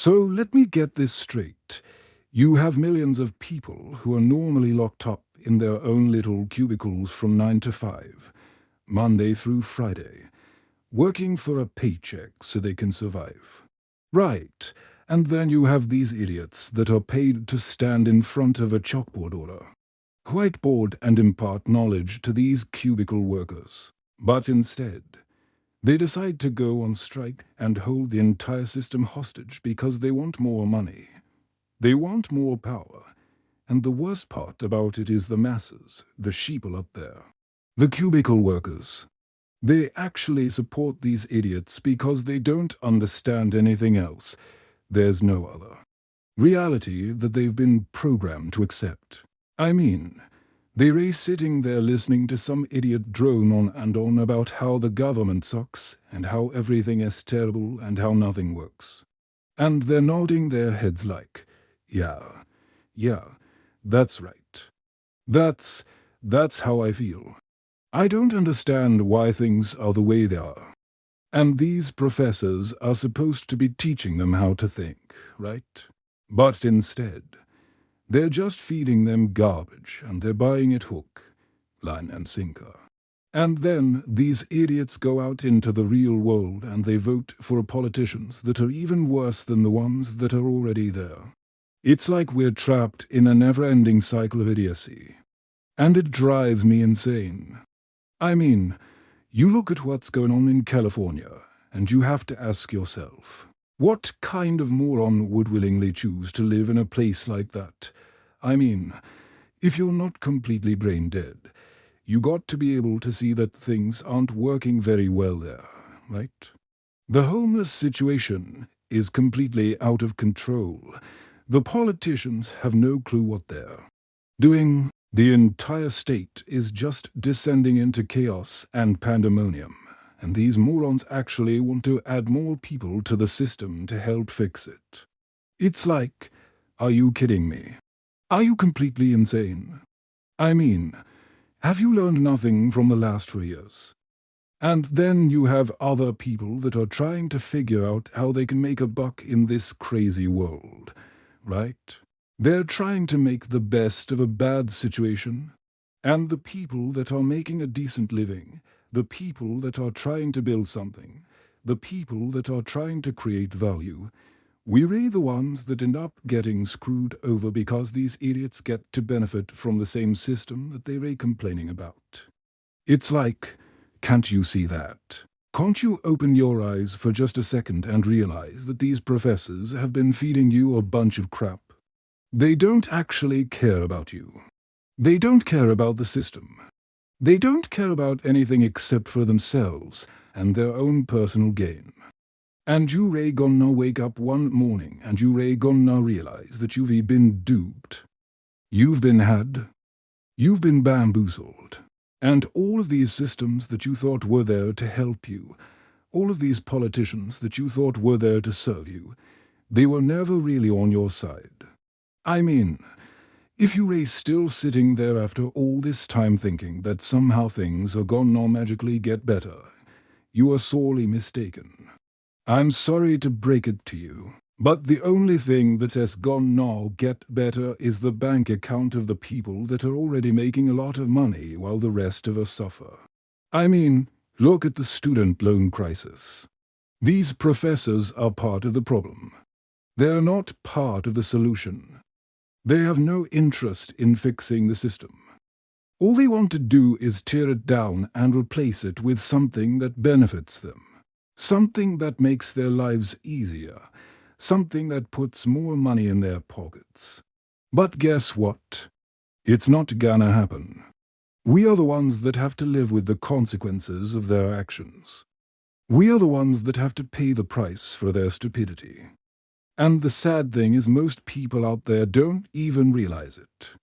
So let me get this straight. You have millions of people who are normally locked up in their own little cubicles from 9 to 5, Monday through Friday, working for a paycheck so they can survive. Right, and then you have these idiots that are paid to stand in front of a chalkboard or a whiteboard and impart knowledge to these cubicle workers. But instead, they decide to go on strike and hold the entire system hostage because they want more money. They want more power. And the worst part about it is the masses, the sheeple up there. The cubicle workers. They actually support these idiots because they don't understand anything else. There's no other reality that they've been programmed to accept. I mean, they're sitting there listening to some idiot drone on and on about how the government sucks and how everything is terrible and how nothing works. And they're nodding their heads like, yeah, that's right. That's how I feel. I don't understand why things are the way they are. And these professors are supposed to be teaching them how to think, right? But instead, they're just feeding them garbage and they're buying it hook, line and sinker. And then these idiots go out into the real world and they vote for politicians that are even worse than the ones that are already there. It's like we're trapped in a never-ending cycle of idiocy. And it drives me insane. I mean, you look at what's going on in California, and you have to ask yourself, what kind of moron would willingly choose to live in a place like that? I mean, if you're not completely brain dead, you got to be able to see that things aren't working very well there, right? The homeless situation is completely out of control. The politicians have no clue what they're doing. The entire state is just descending into chaos and pandemonium, and these morons actually want to add more people to the system to help fix it. It's like, are you kidding me? Are you completely insane? I mean, have you learned nothing from the last 4 years? And then you have other people that are trying to figure out how they can make a buck in this crazy world, right? They're trying to make the best of a bad situation. And the people that are making a decent living, the people that are trying to build something, the people that are trying to create value, we're the ones that end up getting screwed over because these idiots get to benefit from the same system that they're complaining about. It's like, can't you see that? Can't you open your eyes for just a second and realize that these professors have been feeding you a bunch of crap? They don't actually care about you. They don't care about the system. They don't care about anything except for themselves and their own personal gain. And you gonna wake up one morning and you gonna realize that you've been duped. You've been had. You've been bamboozled. And all of these systems that you thought were there to help you, all of these politicians that you thought were there to serve you, they were never really on your side. I mean, if you're still sitting there after all this time thinking that somehow things are gonna magically get better, you are sorely mistaken. I'm sorry to break it to you, but the only thing that has gonna get better is the bank account of the people that are already making a lot of money while the rest of us suffer. I mean, look at the student loan crisis. These professors are part of the problem. They're not part of the solution. They have no interest in fixing the system. All they want to do is tear it down and replace it with something that benefits them. Something that makes their lives easier. Something that puts more money in their pockets. But guess what? It's not gonna happen. We are the ones that have to live with the consequences of their actions. We are the ones that have to pay the price for their stupidity. And the sad thing is most people out there don't even realize it.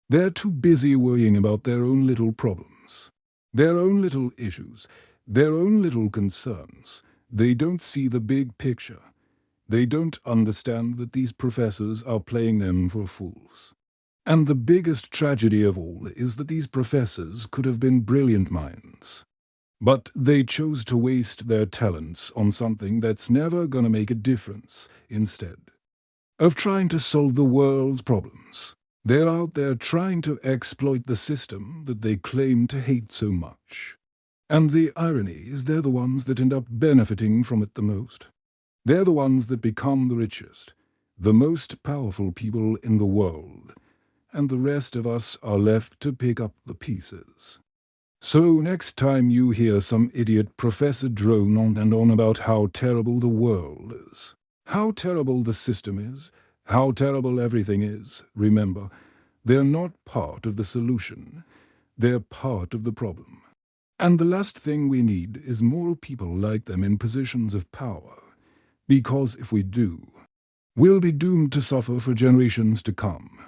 They're too busy worrying about their own little problems, their own little issues, their own little concerns. They don't see the big picture. They don't understand that these professors are playing them for fools. And the biggest tragedy of all is that these professors could have been brilliant minds. But they chose to waste their talents on something that's never gonna make a difference instead of trying to solve the world's problems. They're out there trying to exploit the system that they claim to hate so much. And the irony is they're the ones that end up benefiting from it the most. They're the ones that become the richest, the most powerful people in the world, and the rest of us are left to pick up the pieces. So next time you hear some idiot professor drone on and on about how terrible the world is, how terrible the system is, how terrible everything is, remember, they're not part of the solution. They're part of the problem. And the last thing we need is more people like them in positions of power. Because if we do, we'll be doomed to suffer for generations to come.